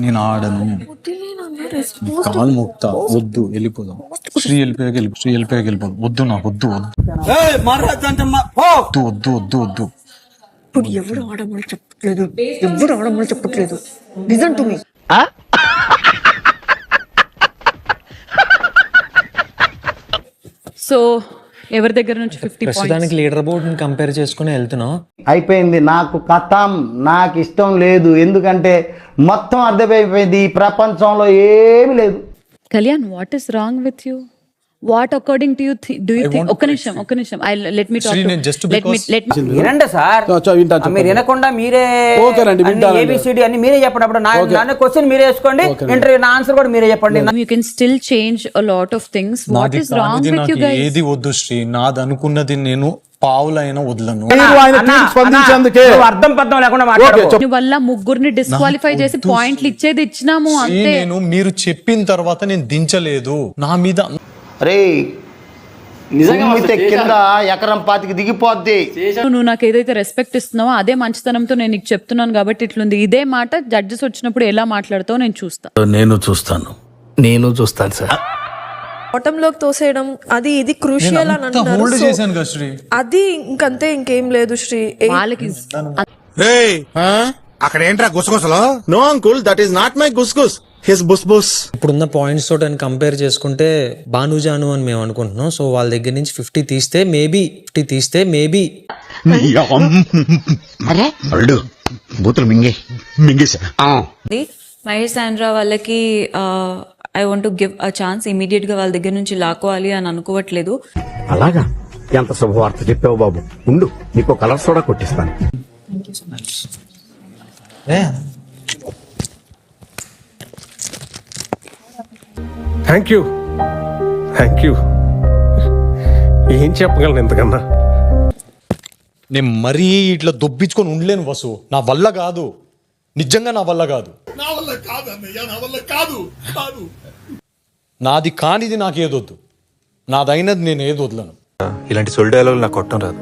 నేను ఆడను. కాలు మొక్తా, వద్దు, వెళ్ళిపోదాం. శ్రీ వెళ్ళిపోయాక వద్దు, నాకు వద్దు వద్దు వద్దు వద్దు వద్దు. ఇప్పుడు ఎవరు ఆడమని చెప్పట్లేదు, లిజన్ టు మీ. సో ఎవరి దగ్గర నుంచి 50 ప్రస్తుతానికి లీడర్ బోర్డ్ ని కంపేర్ చేసుకుని వెళ్తున్నాం. అయిపోయింది, నాకు కథం, నాకు ఇష్టం లేదు. ఎందుకంటే మొత్తం అర్థమైపోయింది, ఈ ప్రపంచంలో ఏమీ లేదు. Kalyan, what is wrong with you? What according to you do you think? ఒక్క నిమిషం ఐ లెట్ మీ టాక్. వినండి సార్, మీరు వినకుండా మీరే ఏబిసిడి అని మీరే చెప్పినప్పుడు నా క్వశ్చన్ మీరే వేసుకోండి, ఇంటర్వ్యూ నా ఆన్సర్ కూడా మీరే చెప్పండి. You can still change a lot of things. What is wrong with you guys? ఏది వద్దు శ్రీ, నాది అనుకున్నది నేను పావులైనా వదలను. అర్థం పర్థం లేకుండా మాట్లాడు. వల్ల ముగ్గురిని డిస్క్వాలిఫై చేసి పాయింట్లు ఇచ్చేది ఇచ్చినాము అంతే. నేను మీరు చెప్పిన తర్వాత నేను దించలేదు నా మీద. రే కింద ఎకరం పాతికి దిగిపోద్ది. నువ్వు నాకు ఏదైతే రెస్పెక్ట్ ఇస్తున్నావో అదే మంచితనంతో నేను నీకు చెప్తున్నాను కాబట్టి ఇట్లుంది. ఇదే మాట జడ్జెస్ వచ్చినప్పుడు ఎలా మాట్లాడతావు నేను చూస్తాను. నేను చూస్తాను సార్. బాటంలోకి తోసేయడం అది ఇది క్రూషియల్ అని అంటున్నారు. అది ఇంకంతే, ఇంకేం లేదు శ్రీ. వాళ్ళకి అక్కడ ఏంట్రా గుసగుసలో? No uncle, that is not my గుస్గుస్, హిస్ బుస్ బుస్. ఇప్పుడున్న పాయింట్స్ తోటి కంపేర్ చేసుకుంటే బానుజాను అని మేము అనుకుంటున్నాం. సో వాళ్ళ దగ్గర నుంచి 50 తీస్తే మేబీ బూతులు మింగేసా. మహేష్ సాండ్రా వాళ్ళకి I want to give a chance. Immediate గా వాళ్ళ దగ్గర నుంచి లాక్కోవాలి అని అనుకోవట్లేదు. అలాగా, ఎంత శుభవార్త చెప్పావు బాబు. ఉండు, నీకు కలర్ సోడా కొట్టిస్తాను. Thank you. ఏం చెప్పగలను ఇంతకన్నా? నేను మరీ ఇట్లా దొబ్బించుకొని ఉండలేను వసు, నా వల్ల కాదు, నిజంగా నా వల్ల కాదు. నాది కానిది నాకు ఏదొద్దు, నాదైనది నేను ఏది వదలను. ఇలాంటి సొల్ డైలాగులు నాకు కొట్టం రాదు.